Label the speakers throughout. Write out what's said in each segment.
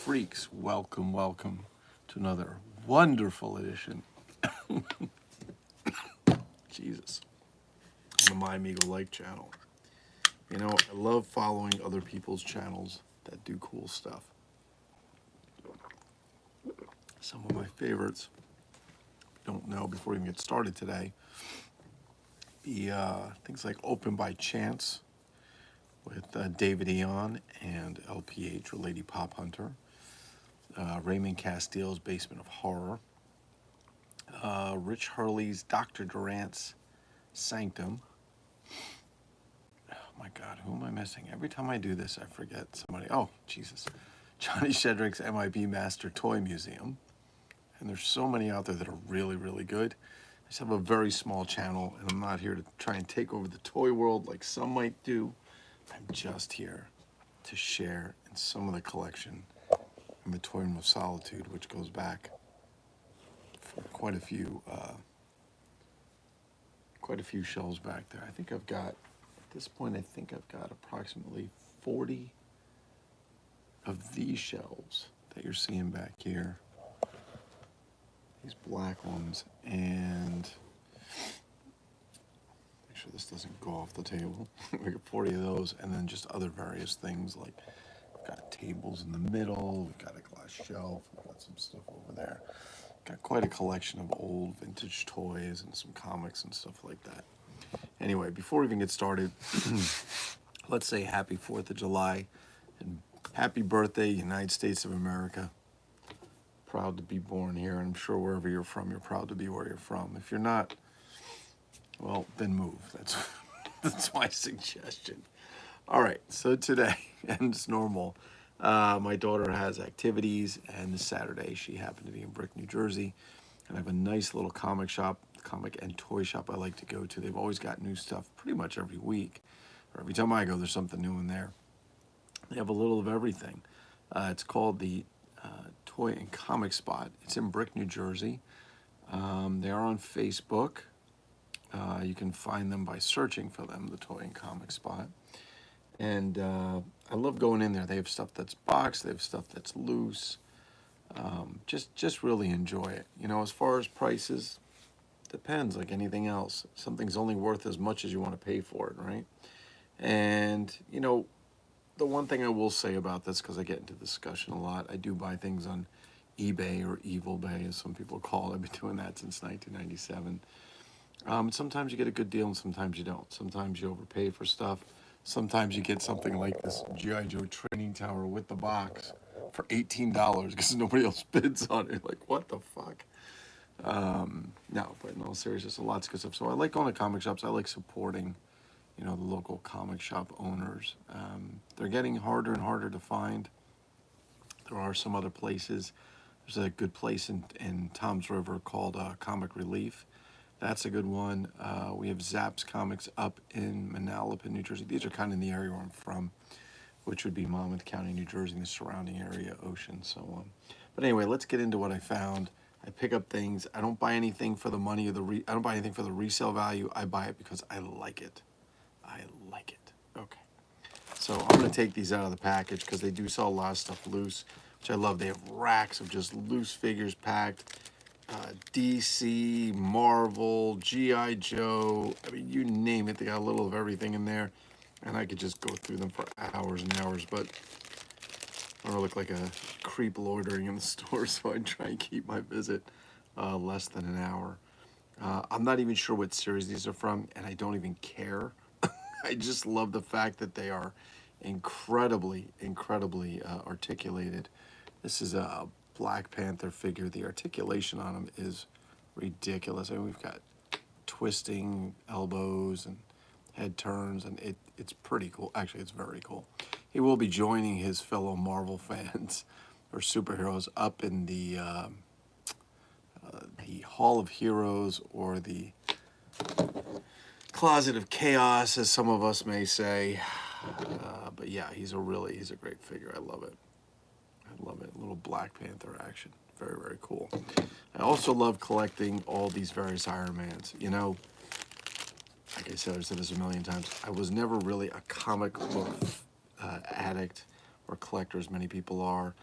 Speaker 1: Freaks, welcome to another wonderful edition. Jesus. On the MyMegoLike channel. You know, I love following other people's channels that do cool stuff. Some of my favorites, don't know before we even get started today, be things like Open by Chance with David Eon and LPH or Lady Pop Hunter. Raymond Castile's Basement of Horror. Rich Hurley's Dr. Durant's Sanctum. Oh my God, who am I missing? Every time I do this, I forget somebody. Oh, Jesus. Johnny Shedrick's MIB Master Toy Museum. And there's so many out there that are really, really good. I just have a very small channel, and I'm not here to try and take over the toy world like some might do. I'm just here to share in some of the collection in the Toy Room of Solitude, which goes back for quite a few shelves back there. I think I've got, at this point, I think I've got approximately 40 of these shelves that you're seeing back here. These black ones, and make sure this doesn't go off the table. We got 40 of those, and then just other various things like we've got tables in the middle, we've got a glass shelf, we've got some stuff over there. Got quite a collection of old vintage toys and some comics and stuff like that. Anyway, before we even get started, let's say happy 4th of July and happy birthday, United States of America. Proud to be born here, and I'm sure wherever you're from, you're proud to be where you're from. If you're not, well, then move. That's my suggestion. All right, so today, and it's normal, my daughter has activities, and this Saturday she happened to be in Brick, New Jersey, and I have a nice little comic and toy shop I like to go to. They've always got new stuff pretty much every week, or every time I go, there's something new in there. They have a little of everything. It's called the Toy and Comic Spot. It's in Brick, New Jersey. They are on Facebook. You can find them by searching for them, the Toy and Comic Spot. And I love going in there. They have stuff that's boxed. They have stuff that's loose. Just really enjoy it. You know, as far as prices, depends like anything else. Something's only worth as much as you want to pay for it, right? And, you know, the one thing I will say about this, because I get into discussion a lot, I do buy things on eBay or Evil Bay, as some people call it. I've been doing that since 1997. Sometimes you get a good deal and sometimes you don't. Sometimes you overpay for stuff. Sometimes you get something like this G.I. Joe training tower with the box for $18 because nobody else bids on it. Like, what the fuck? No, but in all seriousness, a lot's good stuff. So I like going to comic shops. I like supporting, you know, the local comic shop owners. They're getting harder and harder to find. There are some other places. There's a good place in Toms River called Comic Relief. That's a good one. We have Zapp's Comics up in Manalapan, New Jersey. These are kind of in the area where I'm from, which would be Monmouth County, New Jersey, and the surrounding area, Ocean, so on. But anyway, let's get into what I found. I pick up things. I don't buy anything for the money or I don't buy anything for the resale value. I buy it because I like it. I like it. Okay. So I'm going to take these out of the package because they do sell a lot of stuff loose, which I love. They have racks of just loose figures packed. DC, Marvel, G.I. Joe, I mean, you name it. They got a little of everything in there. And I could just go through them for hours and hours, but I don't look like a creep loitering in the store, so I try and keep my visit less than an hour. I'm not even sure what series these are from, and I don't even care. I just love the fact that they are incredibly articulated. This is a Black Panther figure. The articulation on him is ridiculous. I mean, we've got twisting elbows and head turns, and it's pretty cool. Actually, it's very cool. He will be joining his fellow Marvel fans or superheroes up in the Hall of Heroes, or the Closet of Chaos, as some of us may say. But yeah, he's a great figure. I love it. I love it. A little Black Panther action. Very, very cool. I also love collecting all these various Iron Mans. You know, like I said, I've said this a million times, I was never really a comic book addict or collector, as many people are.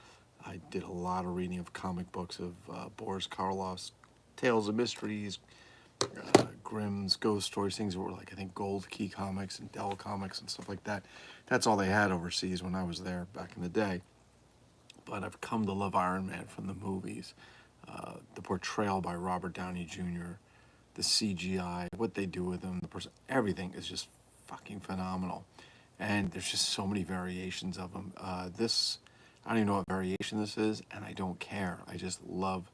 Speaker 1: I did a lot of reading of comic books of Boris Karloff's Tales of Mysteries, Grimm's Ghost Stories, things that were like, I think, Gold Key Comics and Dell Comics and stuff like that. That's all they had overseas when I was there back in the day. But I've come to love Iron Man from the movies. The portrayal by Robert Downey Jr., the CGI, what they do with him, the person, everything is just fucking phenomenal. And there's just so many variations of him. This, I don't even know what variation this is, and I don't care. I just love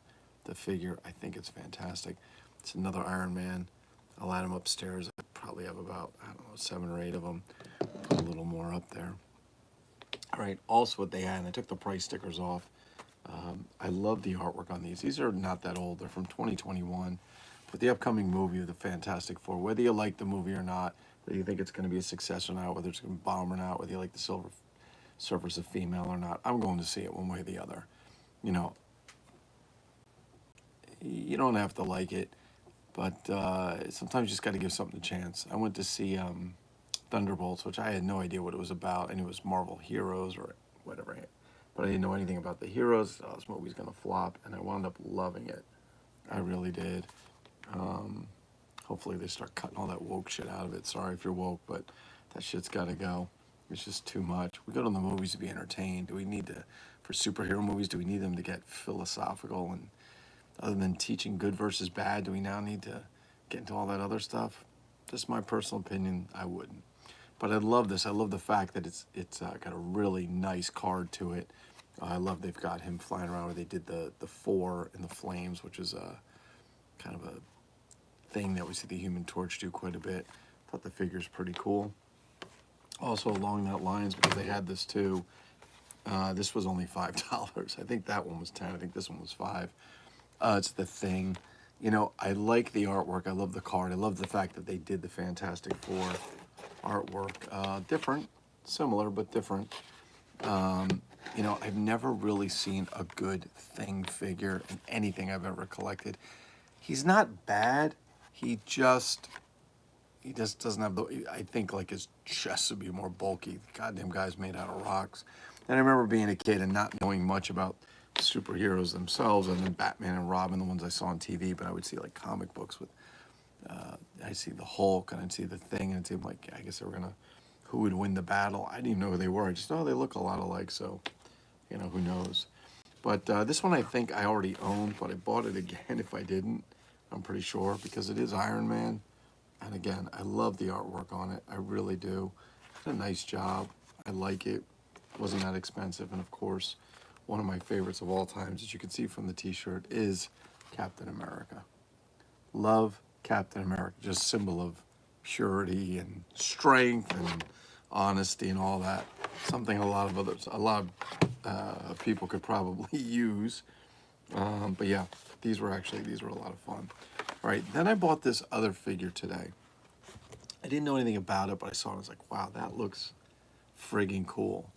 Speaker 1: the figure. I think it's fantastic. It's another Iron Man. I'll add them upstairs. I probably have about, I don't know, 7 or 8 of them. Put a little more up there. All right, also what they had, and I took the price stickers off. I love the artwork on these. These are not that old. They're from 2021. But the upcoming movie of the Fantastic Four, whether you like the movie or not, whether you think it's going to be a success or not, whether it's going to bomb or not, whether you like the Silver Surfer's a female or not, I'm going to see it one way or the other. You know, you don't have to like it, but sometimes you just got to give something a chance. I went to see Thunderbolts, which I had no idea what it was about. I knew it was Marvel Heroes or whatever, but I didn't know anything about the heroes. Oh, this movie's going to flop, and I wound up loving it. I really did. Hopefully they start cutting all that woke shit out of it. Sorry if you're woke, but that shit's got to go. It's just too much. We go to the movies to be entertained. Do we need to, for superhero movies, do we need them to get philosophical? And other than teaching good versus bad, do we now need to get into all that other stuff? Just my personal opinion, I wouldn't. But I love this. I love the fact that it's got a really nice card to it. I love they've got him flying around where they did the 4 in the flames, which is a kind of a thing that we see the Human Torch do quite a bit. Thought the figure's pretty cool. Also along that lines, because they had this too, this was only $5. I think that one was 10. I think this one was 5. It's the Thing. You know, I like the artwork. I love the card. I love the fact that they did the Fantastic Four artwork. Different, similar, but different. You know, I've never really seen a good Thing figure in anything I've ever collected. He's not bad. He just doesn't have the, I think like his chest would be more bulky. The goddamn guy's made out of rocks. And I remember being a kid and not knowing much about superheroes themselves, and then Batman and Robin, the ones I saw on TV, but I would see like comic books with, I'd see the Hulk and I'd see the Thing, and it seemed like, I guess they were gonna, who would win the battle? I didn't even know who they were. I just know they look a lot alike, so, you know, who knows. But this one I think I already owned, but I bought it again if I didn't. I'm pretty sure, because it is Iron Man. And again, I love the artwork on it. I really do. It's a nice job. I like it. It wasn't that expensive. And of course, one of my favorites of all times, as you can see from the t-shirt, is Captain America. Love Captain America. Just symbol of purity and strength and honesty and all that. Something a lot of people could probably use. But yeah, these were a lot of fun. All right, then I bought this other figure today. I didn't know anything about it, but I saw it. I was like, wow, that looks friggin' cool.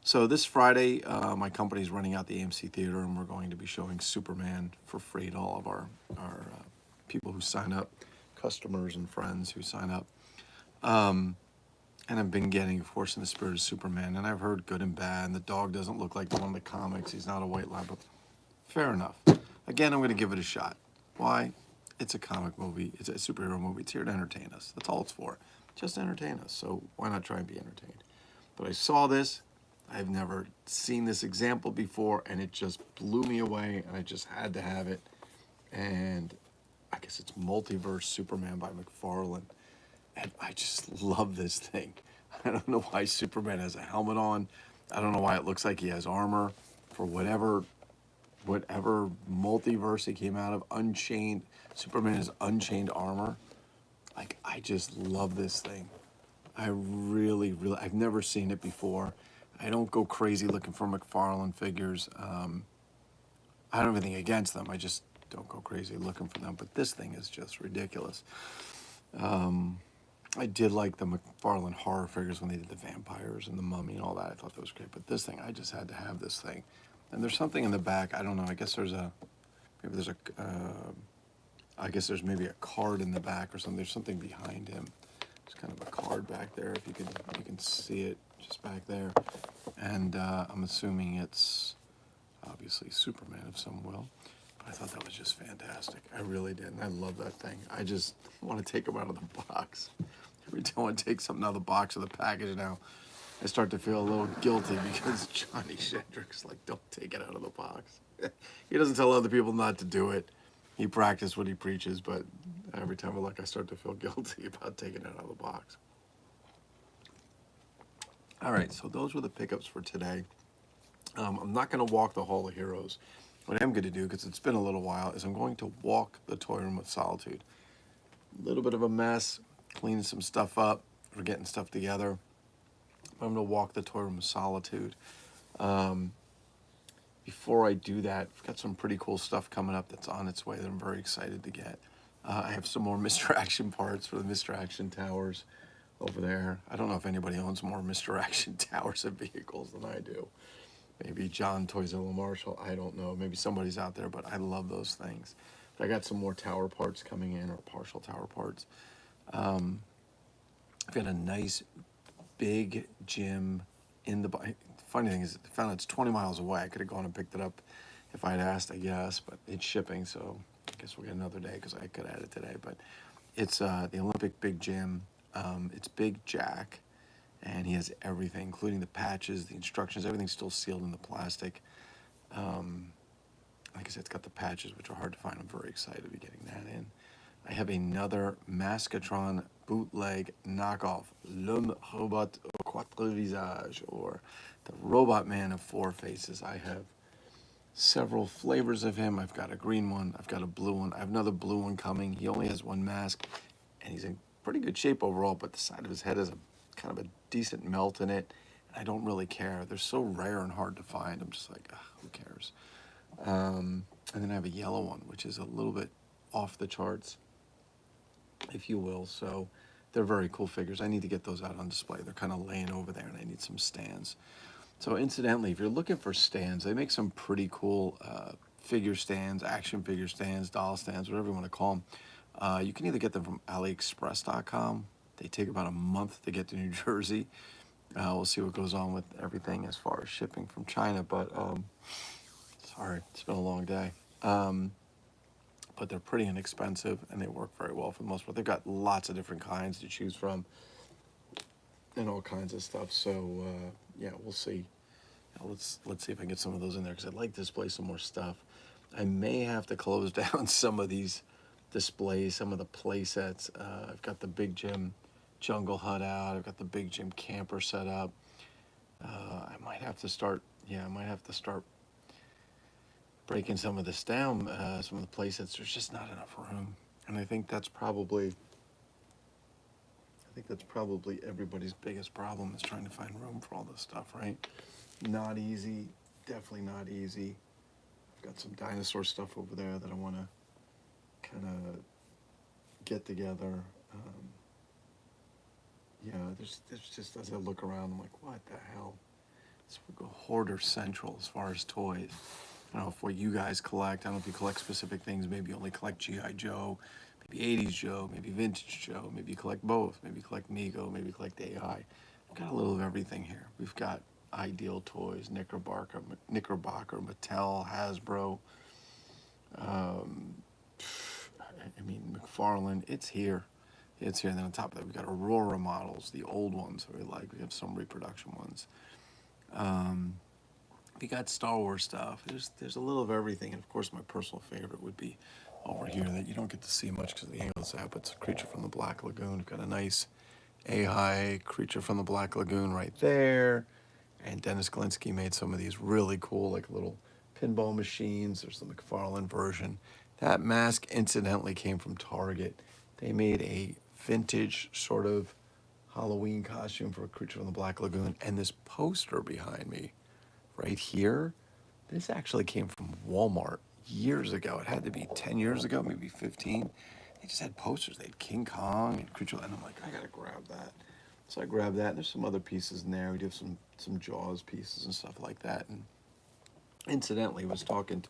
Speaker 1: So this Friday, my company's running out the AMC Theater, and we're going to be showing Superman for free to all of our people who sign up, customers and friends who sign up. And I've been getting, of course, In the Spirit of Superman, and I've heard good and bad, and the dog doesn't look like the one in the comics. He's not a white lab. Fair enough. Again, I'm going to give it a shot. Why? It's a comic movie. It's a superhero movie. It's here to entertain us. That's all it's for. Just entertain us. So why not try and be entertained? But I saw this. I've never seen this example before, and it just blew me away, and I just had to have it. And I guess it's Multiverse Superman by McFarlane. And I just love this thing. I don't know why Superman has a helmet on. I don't know why it looks like he has armor. For whatever multiverse he came out of, Unchained. Superman has unchained armor. Like, I just love this thing. I really, I've never seen it before. I don't go crazy looking for McFarlane figures. I don't have anything against them. I just don't go crazy looking for them. But this thing is just ridiculous. I did like the McFarlane horror figures when they did the vampires and the mummy and all that. I thought that was great. But this thing, I just had to have this thing. And there's something in the back. I don't know. I guess there's maybe a card in the back or something. There's something behind him. There's kind of a card back there. If you can see it just back there. And I'm assuming it's obviously Superman of some will. But I thought that was just fantastic. I really did, and I love that thing. I just want to take them out of the box. Every time I take something out of the box or the package now, I start to feel a little guilty because Johnny Shendrick's like, don't take it out of the box. He doesn't tell other people not to do it. He practices what he preaches, but every time I look, I start to feel guilty about taking it out of the box. All right, so those were the pickups for today. I'm not going to walk the Hall of Heroes. What I am going to do, because it's been a little while, is I'm going to walk the Toy Room with Solitude. A little bit of a mess, cleaning some stuff up, we're getting stuff together. I'm going to walk the Toy Room with Solitude. Before I do that, I've got some pretty cool stuff coming up that's on its way that I'm very excited to get. I have some more Mr. Action parts for the Mr. Action towers over there. I don't know if anybody owns more Mr. Action towers and vehicles than I do. Maybe John Toyzilla Marshall, I don't know. Maybe somebody's out there, but I love those things. But I got some more tower parts coming in, or partial tower parts. I've got a nice big gym in the... Funny thing is, I found it's 20 miles away. I could have gone and picked it up if I'd asked, I guess, but it's shipping, so I guess we'll get another day because I could add it today. But it's the Olympic Big Gym. It's Big Jack, and he has everything, including the patches, the instructions. Everything's still sealed in the plastic. Like I said, it's got the patches, which are hard to find. I'm very excited to be getting that in. I have another Maskatron bootleg knockoff, L'Homme Robot aux Quatre Visages, or the Robot Man of Four Faces. I have several flavors of him. I've got a green one. I've got a blue one. I have another blue one coming. He only has one mask, and he's in pretty good shape overall, but the side of his head has a kind of a decent melt in it, and I don't really care. They're so rare and hard to find. I'm just like, who cares? And then I have a yellow one, which is a little bit off the charts, if you will. So they're very cool figures. I need to get those out on display. They're kind of laying over there, and I need some stands. So incidentally, if you're looking for stands, they make some pretty cool figure stands, action figure stands, doll stands, whatever you want to call them. You can either get them from AliExpress.com. They take about a month to get to New Jersey. We'll see what goes on with everything as far as shipping from China, but sorry, it's been a long day. But they're pretty inexpensive, and they work very well for the most part. They've got lots of different kinds to choose from and all kinds of stuff. So, yeah, we'll see. Let's see if I can get some of those in there, because I'd like to display some more stuff. I may have to close down some of these displays, some of the play sets. I've got the Big Jim Jungle Hut out. I've got the Big Jim Camper set up. I might have to start breaking some of this down, some of the play sets. There's just not enough room. And I think that's probably everybody's biggest problem, is trying to find room for all this stuff, right? Not easy, definitely not easy. I've got some dinosaur stuff over there that I want to kind of get together. Yeah, there's just, as I look around, I'm like, what the hell? It's hoarder central as far as toys. I don't know if what you guys collect. I don't know if you collect specific things. Maybe you only collect G.I. Joe, maybe 80s Joe, maybe Vintage Joe. Maybe you collect both. Maybe you collect Mego, maybe you collect AI. We've got a little of everything here. We've got Ideal Toys, Knickerbocker, Mattel, Hasbro. I mean, McFarlane. It's here. It's here. And then on top of that, we've got Aurora models, the old ones that we like. We have some reproduction ones. We got Star Wars stuff. There's a little of everything, and of course my personal favorite would be over here that you don't get to see much because of the angle it's at, but it's a Creature from the Black Lagoon. We've got a nice AI Creature from the Black Lagoon right there, and Dennis Galinsky made some of these really cool, like little pinball machines. There's the McFarlane version. That mask incidentally came from Target. They made a vintage sort of Halloween costume for a Creature from the Black Lagoon, and this poster behind me right here, this actually came from Walmart years ago. It had to be 10 years ago, maybe 15. They just had posters. They had King Kong and Creature, and I'm like, I gotta grab that. So I grabbed that, and there's some other pieces in there. We do have some Jaws pieces and stuff like that. And incidentally, was talking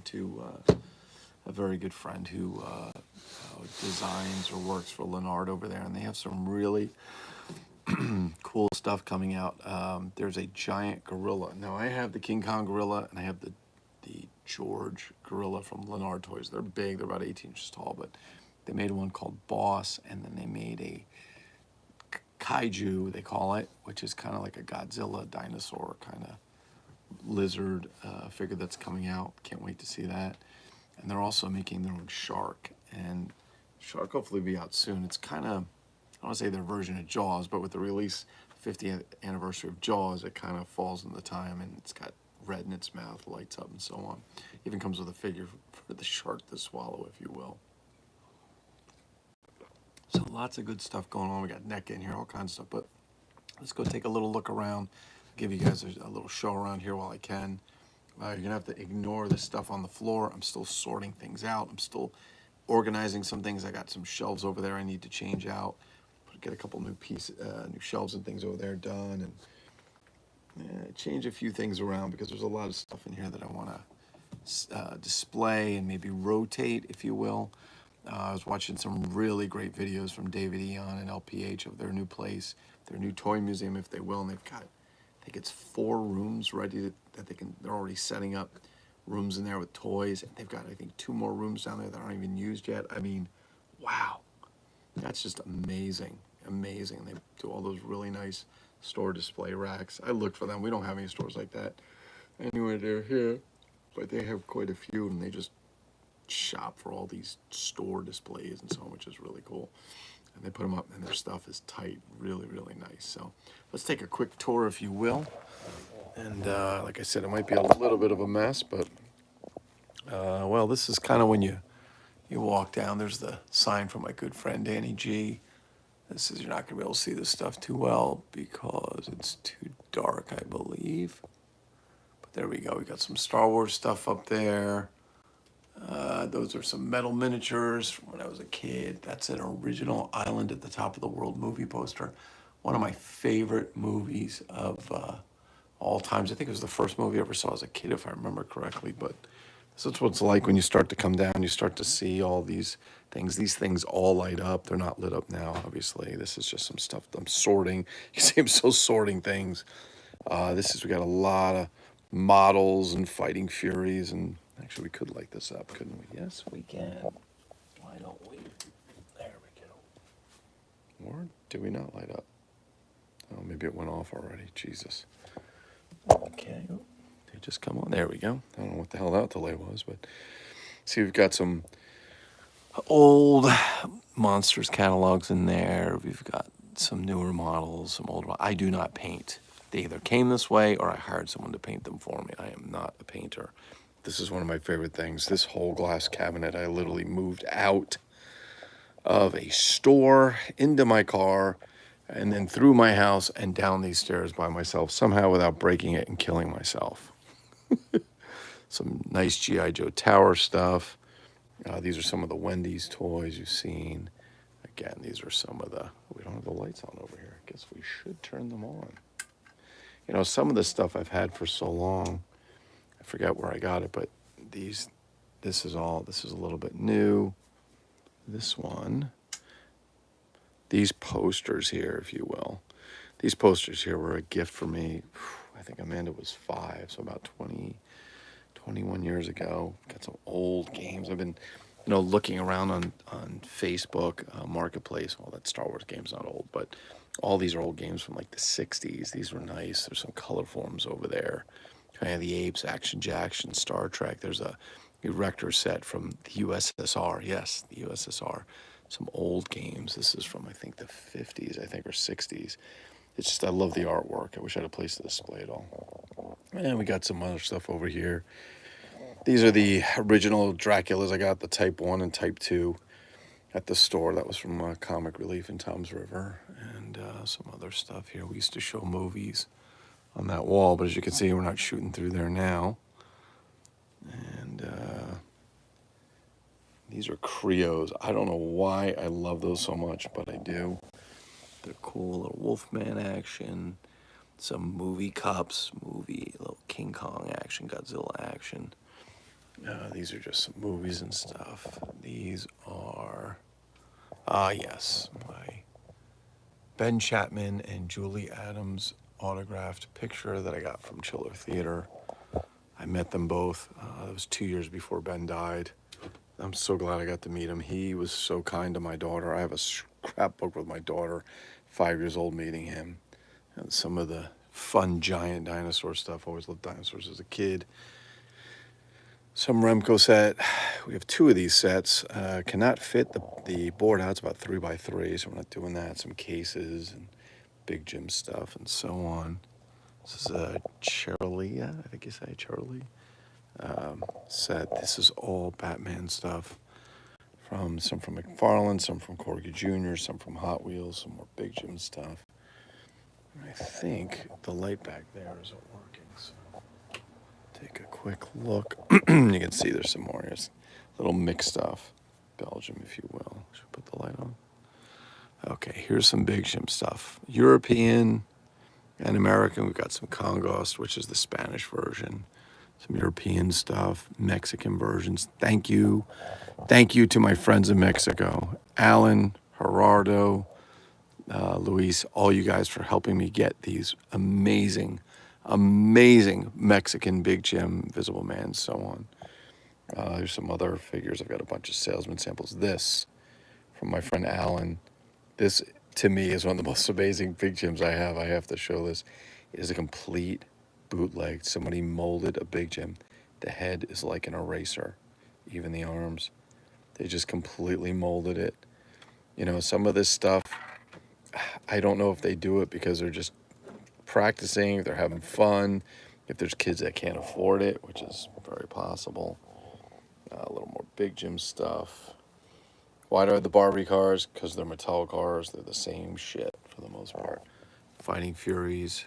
Speaker 1: to a very good friend who designs or works for Leonard over there, and they have some really cool stuff coming out. There's a giant gorilla. Now I have the King Kong gorilla and I have the George gorilla from Leonard Toys. They're big. They're about 18 inches tall, but they made one called Boss, and then they made a kaiju, they call it, which is kind of like a Godzilla dinosaur kind of lizard figure that's coming out. Can't wait to see that. And they're also making their own shark, and shark hopefully be out soon. It's kind of, I don't want to say their version of Jaws, but with the release 50th anniversary of Jaws, it kind of falls in the time, and it's got red in its mouth, lights up, and so on. Even comes with a figure for the shark to swallow, if you will. So lots of good stuff going on. We got NECA in here, all kinds of stuff. But let's go take a little look around, give you guys a little show around here while I can. You're going to have to ignore this stuff on the floor. I'm still sorting things out. I'm still organizing some things. I got some shelves over there I need to change out. Get a couple new new shelves and things over there done, and change a few things around because there's a lot of stuff in here that I want to display and maybe rotate, if you will. I was watching some really great videos from David Eon and LPH of their new place, their new toy museum, if they will, and they've got, I think it's 4 rooms ready that they're already setting up rooms in there with toys. And they've got, I think, 2 more rooms down there that aren't even used yet. I mean, wow, that's just amazing, amazing. They do all those really nice store display racks. I looked for them. We don't have any stores like that anywhere near here, but they have quite a few, and they just shop for all these store displays and so on, which is really cool. And they put them up, and their stuff is tight, really, really nice. So let's take a quick tour, if you will. And like I said, it might be a little bit of a mess, but well, this is kind of when you walk down. There's the sign from my good friend Danny G. This is, you're not gonna be able to see this stuff too well because it's too dark, I believe. But there we go. We got some Star Wars stuff up there. Those are some metal miniatures from when I was a kid. That's an original Island at the Top of the World movie poster. One of my favorite movies of all times. I think it was the first movie I ever saw as a kid, if I remember correctly. But this is what it's like when you start to come down. You start to see all these things. These things all light up. They're not lit up now, obviously. This is just some stuff I'm sorting. You see I'm still sorting things. We got a lot of models and Fighting Furies, and actually we could light this up, couldn't we? Yes, we can. Why don't we? There we go. Or did we not light up? Oh, maybe it went off already. Jesus. Okay. They just come on. There we go. I don't know what the hell that delay was, but see, we've got some old Monsters catalogs in there. We've got some newer models, some old. I do not paint. They either came this way or I hired someone to paint them for me. I am not a painter. This is one of my favorite things. This whole glass cabinet, I literally moved out of a store into my car and then through my house and down these stairs by myself, somehow without breaking it and killing myself. Some nice G.I. Joe Tower stuff. These are some of the Wendy's toys you've seen. Again, these are some of the, we don't have the lights on over here. I guess we should turn them on. You know, some of the stuff I've had for so long, I forget where I got it, but this is a little bit new. This one, these posters here, if you will. These posters here were a gift for me. I think Amanda was 5, so about 21 years ago. Got some old games. I've been, looking around on Facebook Marketplace. Well, that Star Wars game's not old, but all these are old games from like the 60s. These were nice. There's some color forms over there. Kind of the Apes, Action Jackson, Star Trek. There's a Erector set from the USSR. Yes, the USSR. Some old games. This is from, I think, the 50s, I think, or 60s. It's just, I love the artwork. I wish I had a place to display it all. And we got some other stuff over here. These are the original Draculas. I got the Type 1 and Type 2 at the store. That was from Comic Relief in Toms River. And some other stuff here. We used to show movies on that wall, but as you can see, we're not shooting through there now. And these are Creos. I don't know why I love those so much, but I do. They're cool. Little Wolfman action, some movie cups, little King Kong action, Godzilla action. These are just some movies and stuff. These are, yes, my Ben Chapman and Julie Adams autographed picture that I got from Chiller Theater. I met them both. It was 2 years before Ben died. I'm so glad I got to meet him. He was so kind to my daughter. I have a scrapbook with my daughter, 5 years old, meeting him. And some of the fun giant dinosaur stuff. Always loved dinosaurs as a kid. Some Remco set. We have 2 of these sets. Cannot fit the board out. It's about 3x3, so we're not doing that. Some cases and Big Jim stuff and so on. This is a Charlie, I think you say Charlie, set. This is all Batman stuff. Some from McFarlane, some from Corgi Jr., some from Hot Wheels, some more Big Jim stuff. I think the light back there isn't working, so take a quick look. You can see there's some more. Here's little mixed stuff. Belgium, if you will. Should I put the light on? Okay, here's some Big Jim stuff. European and American. We've got some Congost, which is the Spanish version. Some European stuff, Mexican versions. Thank you. Thank you to my friends in Mexico. Alan, Gerardo, Luis, all you guys for helping me get these amazing, amazing Mexican Big Jim, Invisible Man, so on. There's some other figures. I've got a bunch of salesman samples. This, from my friend Alan. This, to me, is one of the most amazing Big Jims I have. I have to show this. It is a complete bootleg. Somebody molded a Big Jim. The head is like an eraser. Even the arms. They just completely molded it. You know, some of this stuff, I don't know if they do it because they're just practicing, if they're having fun, if there's kids that can't afford it, which is very possible. A little more Big Jim stuff. Why do I have the Barbie cars? Because they're Mattel cars. They're the same shit for the most part. Fighting Furies,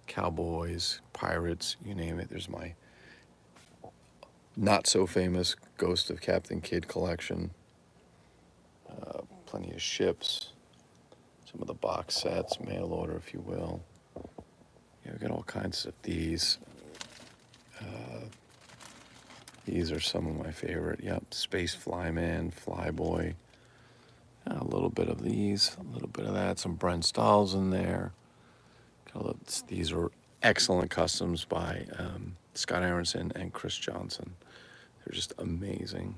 Speaker 1: Cowboys, Pirates, you name it. There's my not so famous Ghost of Captain Kidd collection. Plenty of ships. Some of the box sets, mail order, if you will. Yeah, we got all kinds of these. These are some of my favorite. Yep, Space Flyman, Flyboy. A little bit of these, a little bit of that. Some Brent Stahls in there. These are excellent customs by Scott Aronson and Chris Johnson. They're just amazing.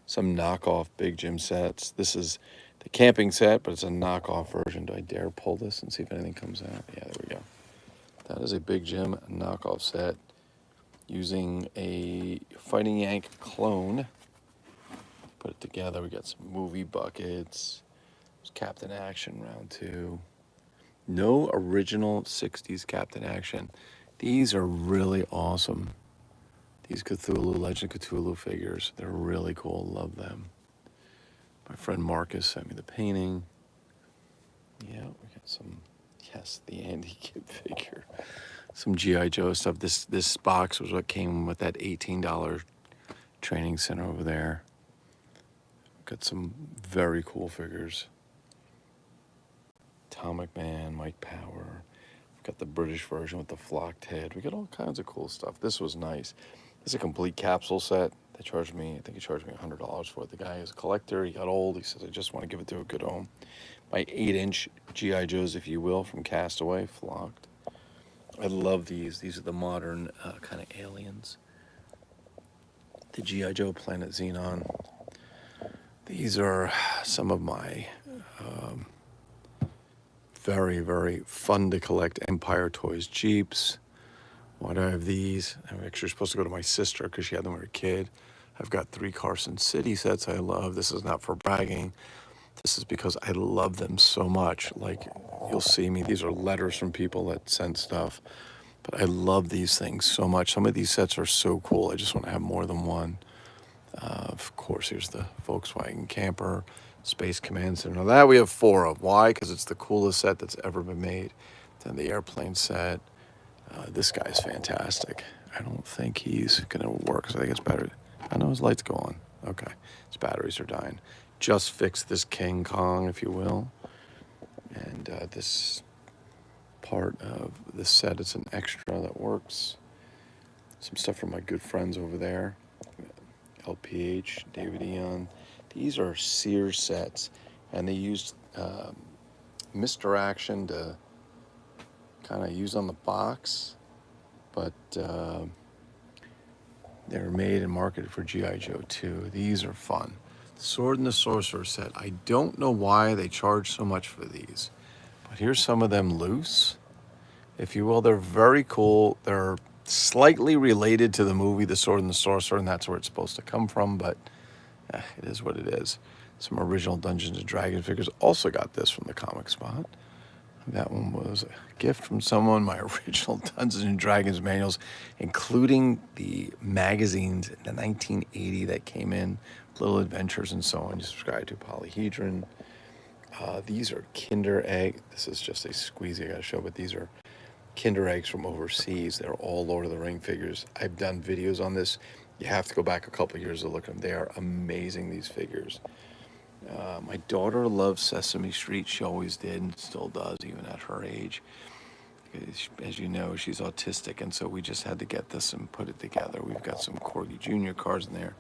Speaker 1: Some knockoff Big Jim sets. This is the camping set, but it's a knockoff version. Do I dare pull this and see if anything comes out? Yeah, there we go. That is a Big Jim knockoff set using a Fighting Yank clone. Put it together. We got some movie buckets. There's Captain Action round 2. No original 60s Captain Action. These are really awesome. These Cthulhu, Legend of Cthulhu figures. They're really cool. Love them. My friend Marcus sent me the painting. Yeah, we got some, yes, the Andy Kid figure. Some G.I. Joe stuff. This box was what came with that $18 training center over there. Got some very cool figures. Atomic Man, Mike Power. We've got the British version with the flocked head. We got all kinds of cool stuff. This was nice. This is a complete capsule set. They charged me, I think he charged me $100 for it. The guy is a collector. He got old. He says, I just want to give it to a good home. My 8-inch G.I. Joes, if you will, from Castaway, flocked. I love these. These are the modern kind of aliens. The G.I. Joe Planet Xenon. These are some of my very, very fun to collect Empire Toys Jeeps. Why do I have these? I'm actually supposed to go to my sister because she had them when we were a kid. I've got 3 Carson City sets I love. This is not for bragging. This is because I love them so much. Like, you'll see me. These are letters from people that send stuff. But I love these things so much. Some of these sets are so cool. I just want to have more than one. Of course, here's the Volkswagen Camper, Space Command Center. Now that we have 4 of. Why? Because it's the coolest set that's ever been made. Then the airplane set. This guy's fantastic. I don't think he's going to work because I think it's better. I know his lights go on. Okay. His batteries are dying. Just fixed this King Kong, if you will. And this part of this set, it's an extra that works. Some stuff from my good friends over there. LPH, David Eon. These are Sears sets. And they used misdirection to kind of use on the box, but they were made and marketed for G.I. Joe 2. These are fun. Sword and the Sorcerer set. I don't know why they charge so much for these, but here's some of them loose, if you will. They're very cool. They're slightly related to the movie The Sword and the Sorcerer, and that's where it's supposed to come from, but it is what it is. Some original Dungeons and Dragons figures. Also got this from the Comic Spot. That one was a gift from someone, my original Dungeons and Dragons manuals, including the magazines in the 1980 that came in, Little Adventures and so on. You subscribe to Polyhedron. These are Kinder Egg. This is just a squeezy I gotta show, but these are Kinder Eggs from overseas. They're all Lord of the Ring figures. I've done videos on this. You have to go back a couple years to look at them. They are amazing, these figures. My daughter loves Sesame Street. She always did and still does, even at her age. As you know, she's autistic, and so we just had to get this and put it together. We've got some Corgi Jr. cards in there.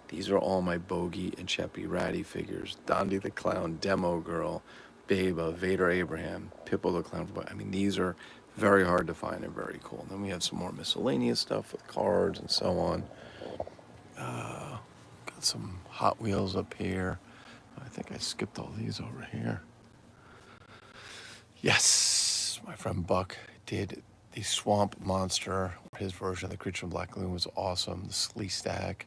Speaker 1: These are all my Bogey and Cheppy Ratty figures. Dondi the Clown, Demo Girl, Beba, Vader Abraham, Pippo the Clown. I mean, these are very hard to find and very cool. And then we have some more miscellaneous stuff with cards and so on. Got some Hot Wheels up here. I think I skipped all these over here. Yes, my friend Buck did the Swamp Monster. His version of the Creature from Black Lagoon was awesome. The Slee Stack.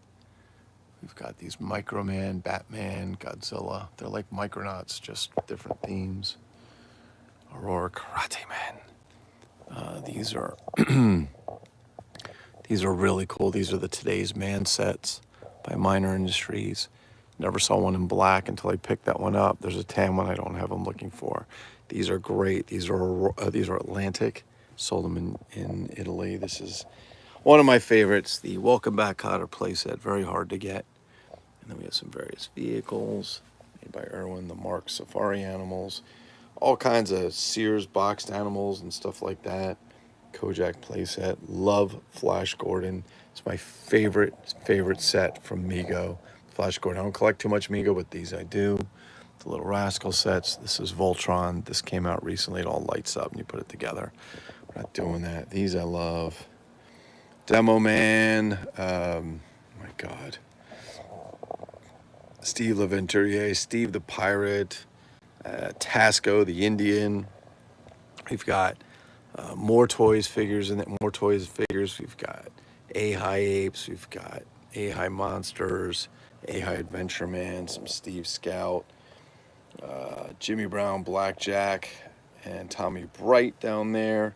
Speaker 1: We've got these Microman, Batman, Godzilla. They're like Micronauts, just different themes. Aurora Karate Man. These are these are really cool. These are the Today's Man sets by Minor Industries. Never saw one in black until I picked that one up. There's a tan one I don't have I'm looking for. These are great. These are Atlantic. Sold them in Italy. This is one of my favorites. The Welcome Back Cotter playset. Very hard to get. And then we have some various vehicles made by Irwin. The Mark Safari animals. All kinds of Sears boxed animals and stuff like that. Kojak playset. Love Flash Gordon. It's my favorite set from Mego. Flash Gordon. I don't collect too much Mego, but these I do. The Little Rascal sets. This is Voltron. This came out recently. It all lights up and you put it together. We're not doing that. These I love. Demo Man. My God. Steve L'Aventurier. Steve the Pirate. Tasco the Indian. We've got more toys figures and more toys figures. We've got A-High Apes. We've got A-High Monsters. A-High Adventure Man. Some Steve Scout. Jimmy Brown, Blackjack, and Tommy Bright down there.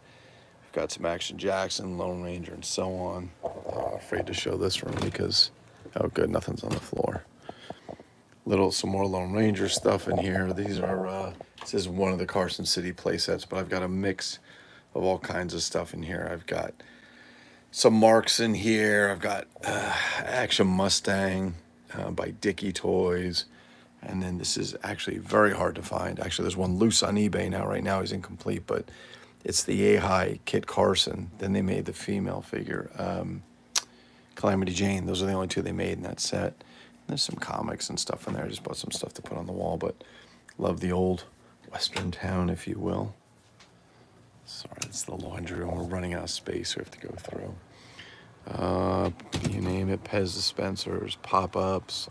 Speaker 1: We've got some Action Jackson, Lone Ranger, and so on. I'm afraid to show this room because, oh good, nothing's on the floor. Some more Lone Ranger stuff in here. These are, this is one of the Carson City playsets, but I've got a mix of all kinds of stuff in here. I've got some Marks in here. I've got Action Mustang by Dickey Toys. And then this is actually very hard to find. Actually, there's one loose on eBay now. Right now, he's incomplete, but it's the A-High Kit Carson. Then they made the female figure, Calamity Jane. Those are the only two they made in that set. And there's some comics and stuff in there. I just bought some stuff to put on the wall, but love the old Western town, if you will. Sorry, it's the laundry room. We're running out of space. We have to go through. You name it, Pez dispensers, pop-ups.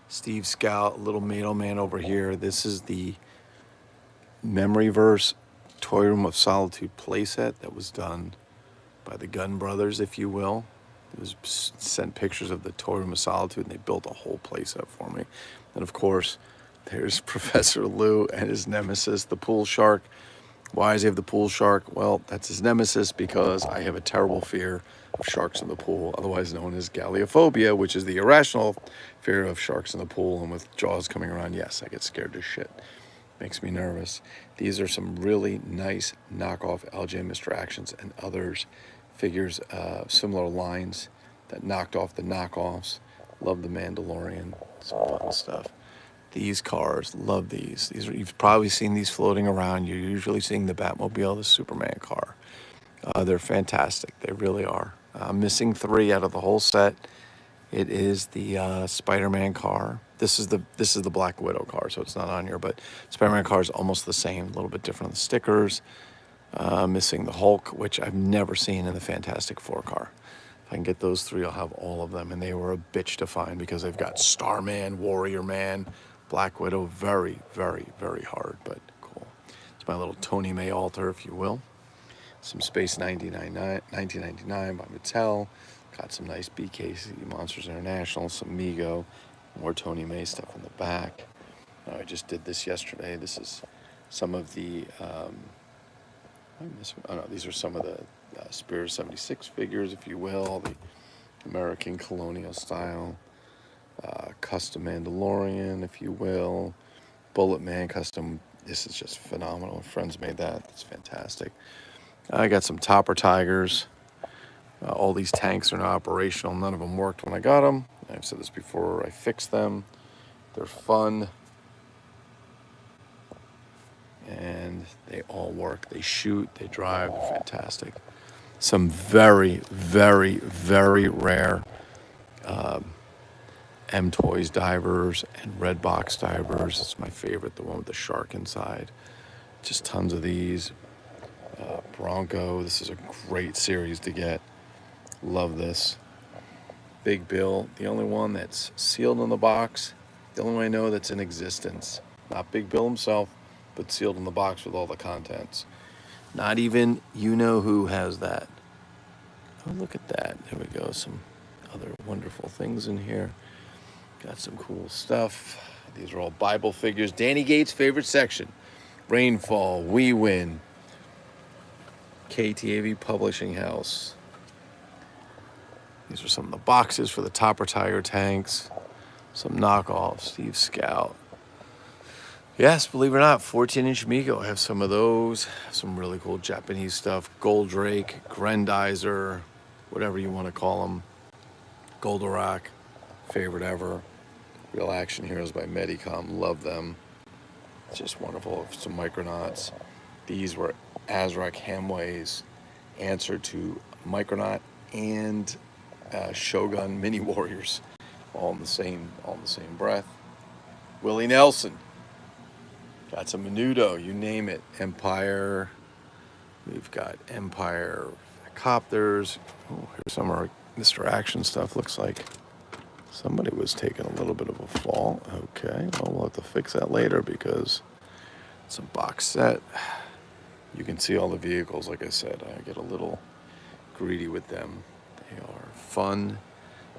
Speaker 1: Steve Scout, Little Mail Man over here. This is the Memoryverse Toy Room of Solitude playset that was done by the Gunn brothers, if you will. It was sent pictures of the Toy Room of Solitude, and they built a whole playset for me. And of course, there's Professor Lou and his nemesis, the pool shark. Why does he have the pool shark? Well, that's his nemesis because I have a terrible fear of sharks in the pool, otherwise known as galleophobia, which is the irrational fear of sharks in the pool. And with Jaws coming around, yes, I get scared to shit. Makes me nervous. These are some really nice knockoff LJ Mr. Actions and others figures, similar lines that knocked off the knockoffs. Love the Mandalorian, some fun stuff. These cars, love these. You've probably seen these floating around. You're usually seeing the Batmobile, the Superman car. They're fantastic. They really are. I'm missing 3 out of the whole set. It is the Spider-Man car. This is the Black Widow car, so it's not on here, but Spider-Man car is almost the same, a little bit different on the stickers. Missing the Hulk, which I've never seen in the Fantastic Four car. If I can get those three, I'll have all of them, and they were a bitch to find because they've got Starman, Warrior Man, Black Widow. Very, very, very hard, but cool. It's my little Tony May altar, if you will. Some Space 1999 by Mattel. Got some nice BKC Monsters International, some Mego, more Tony May stuff in the back. I just did this yesterday. This is some of the, these are some of the Spirit 76 figures, if you will, the American colonial style, custom Mandalorian, if you will, Bullet Man custom. This is just phenomenal. Friends made that. It's fantastic. I got some Topper Tigers. All these tanks are not operational. None of them worked when I got them. I've said this before. I fixed them. They're fun. And they all work. They shoot. They drive. They're fantastic. Some very, very, very rare M-Toys divers and red box divers. It's my favorite, the one with the shark inside. Just tons of these. Bronco. This is a great series to get. Love this. Big Bill, the only one that's sealed in the box. The only one I know that's in existence. Not Big Bill himself, but sealed in the box with all the contents. Not even you-know-who has that. Oh, look at that. There we go. Some other wonderful things in here. Got some cool stuff. These are all Bible figures. Danny Gates' favorite section. Rainfall, We Win. KTAV Publishing House. These are some of the boxes for the Topper Tiger tanks. Some knockoffs, Steve Scout. Yes, believe it or not, 14-inch Mego. I have some of those. Some really cool Japanese stuff. Goldrake, Grendizer, whatever you want to call them. Goldorak, favorite ever. Real Action Heroes by Medicom, love them. It's just wonderful. Some Micronauts. These were Azrak Hamway's answer to Micronaut and Shogun Mini Warriors, all in the same breath. Willie Nelson. Got some Menudo, you name it. Empire. We've got Empire Copters. Oh, here's some of our Mr. Action stuff. Looks like somebody was taking a little bit of a fall. Okay, well, we'll have to fix that later because it's a box set. You can see all the vehicles. Like I said, I get a little greedy with them. They are fun.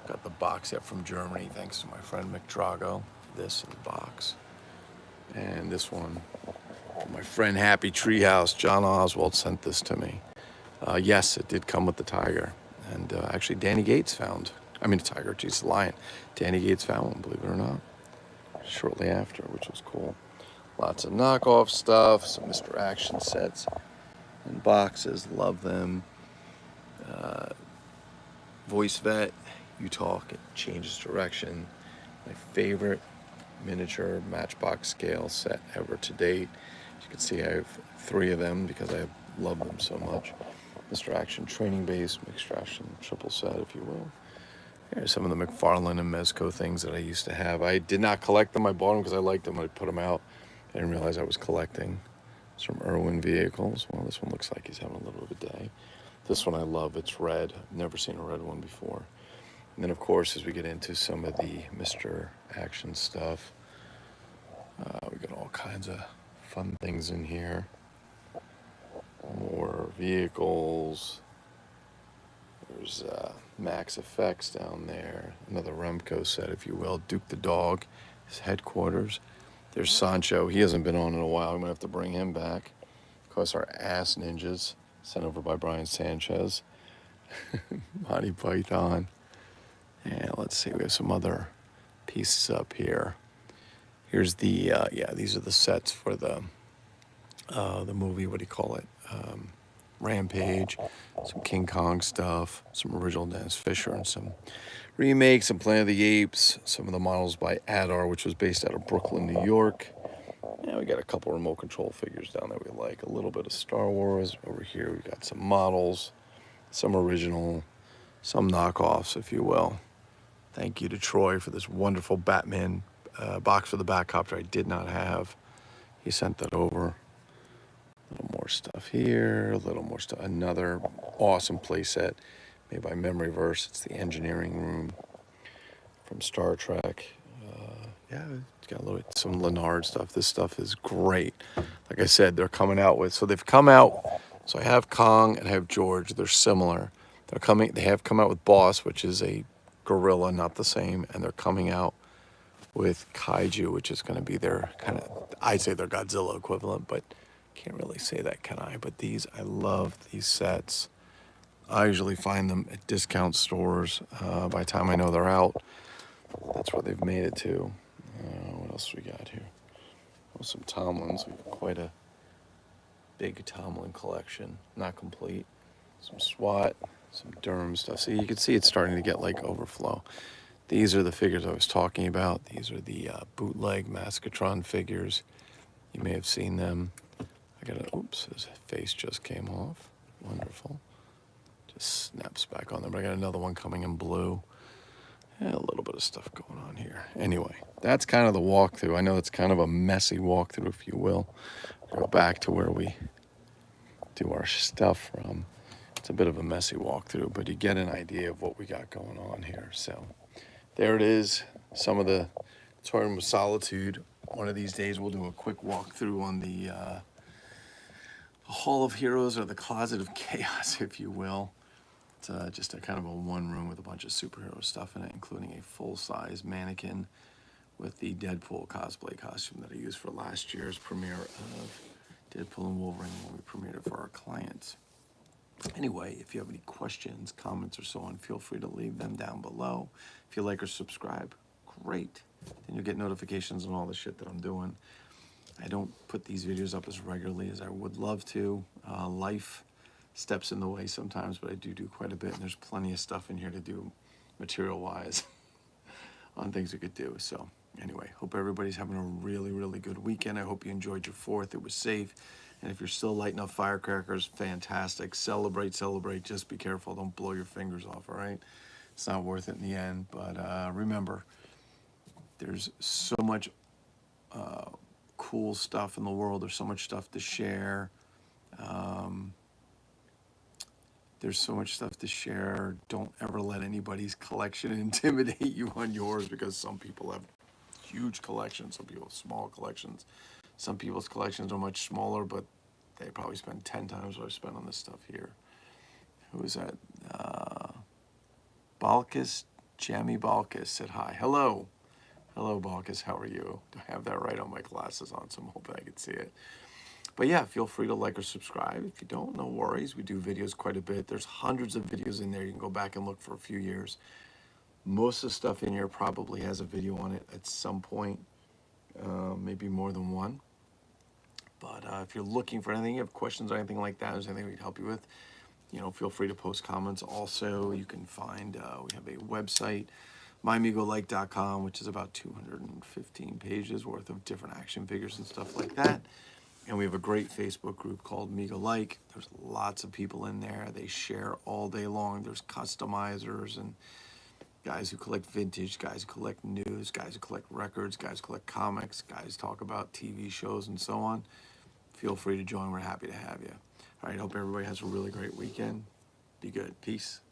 Speaker 1: Got the box set from Germany, thanks to my friend Mick Drago. This in the box. And this one, my friend Happy Treehouse, John Oswald sent this to me. Yes, it did come with the tiger. And actually Danny Gates found, the tiger, geez, the lion. Danny Gates found one, believe it or not, shortly after, which was cool. Lots of knockoff stuff, some Mr. Action sets and boxes, love them. Voice Vet, you talk, it changes direction. My favorite miniature Matchbox scale set ever to date. As you can see, I have 3 of them because I love them so much. Mr. Action Training Base, Mr. Action triple set, if you will. Here's some of the McFarlane and Mezco things that I used to have. I did not collect them. I bought them because I liked them. I put them out. I didn't realize I was collecting. It's from Irwin Vehicles. Well, this one looks like he's having a little bit of a day. This one I love. It's red. I've never seen a red one before. And then, of course, as we get into some of the Mr. Action stuff, we got all kinds of fun things in here. More vehicles. There's Max Effects down there. Another Remco set, if you will. Duke the Dog, his headquarters. There's Sancho. He hasn't been on in a while. I'm going to have to bring him back. Of course, our Ass Ninjas, sent over by Brian Sanchez. Monty Python. And let's see, we have some other pieces up here. Here's the, these are the sets for the movie, what do you call it? Rampage, some King Kong stuff, some original Dennis Fisher, and some remakes, some Planet of the Apes, some of the models by Adar, which was based out of Brooklyn, New York. Yeah, we got a couple remote control figures down there we like. A little bit of Star Wars. Over here we got some models, some original, some knockoffs, if you will. Thank you to Troy for this wonderful Batman box for the Batcopter I did not have. He sent that over. A little more stuff here, a little more stuff. Another awesome playset made by Memoryverse. It's the engineering room from Star Trek. Yeah, it's got a little some Leonard stuff. This stuff is great. Like I said, they're coming out with, so they've come out. So I have Kong and I have George. They're similar. They have come out with Boss, which is a gorilla, not the same, and they're coming out with Kaiju, which is going to be their kind of, I'd say their Godzilla equivalent, but can't really say that, can I? But these, I love these sets. I usually find them at discount stores. By the time I know they're out, that's where they've made it to. What else we got here? Oh, some Tomlins. We have quite a big Tomlin collection. Not complete. Some SWAT, some Durham stuff. So you can see it's starting to get like overflow. These are the figures I was talking about. These are the bootleg Maskatron figures. You may have seen them. I got a, oops, his face just came off. Wonderful. Just snaps back on there. But I got another one coming in blue. And a little bit of stuff going on here. Anyway, that's kind of the walkthrough. I know it's kind of a messy walkthrough, if you will. Go back to where we do our stuff from. It's a bit of a messy walkthrough, but you get an idea of what we got going on here. So there it is. Some of the Totem of Solitude. One of these days we'll do a quick walkthrough on the Hall of Heroes, or the Closet of Chaos, if you will. It's just a kind of a one room with a bunch of superhero stuff in it, including a full-size mannequin with the Deadpool cosplay costume that I used for last year's premiere of Deadpool and Wolverine when we premiered it for our clients. Anyway, if you have any questions, comments, or so on, feel free to leave them down below. If you like or subscribe, great. Then you'll get notifications on all the shit that I'm doing. I don't put these videos up as regularly as I would love to. Life steps in the way sometimes, but I do quite a bit, and there's plenty of stuff in here to do material-wise on things we could do. So anyway, hope everybody's having a really, really good weekend. I hope you enjoyed your 4th. It was safe. And if you're still lighting up firecrackers, fantastic. Celebrate, celebrate. Just be careful. Don't blow your fingers off, all right? It's not worth it in the end. But remember, there's so much cool stuff in the world. There's so much stuff to share. There's so much stuff to share. Don't ever let anybody's collection intimidate you on yours, because some people have huge collections. Some people have small collections. Some people's collections are much smaller, but they probably spend 10 times what I spent on this stuff here. Who is that? Balkus, Jamie Balkus said hi. Hello. Hello, Balkus. How are you? Do I have that right on my glasses on? So I'm hoping I can see it. But yeah, feel free to like or subscribe. If you don't, no worries. We do videos quite a bit. There's hundreds of videos in there. You can go back and look for a few years. Most of the stuff in here probably has a video on it at some point, maybe more than one. But if you're looking for anything, you have questions or anything like that, there's anything we can help you with, feel free to post comments. Also, you can find, we have a website, MyMegoLike.com, which is about 215 pages worth of different action figures and stuff like that. And we have a great Facebook group called MegoLike. There's lots of people in there. They share all day long. There's customizers and guys who collect vintage, guys who collect news, guys who collect records, guys who collect comics, guys talk about TV shows and so on. Feel free to join. We're happy to have you. All right, hope everybody has a really great weekend. Be good. Peace.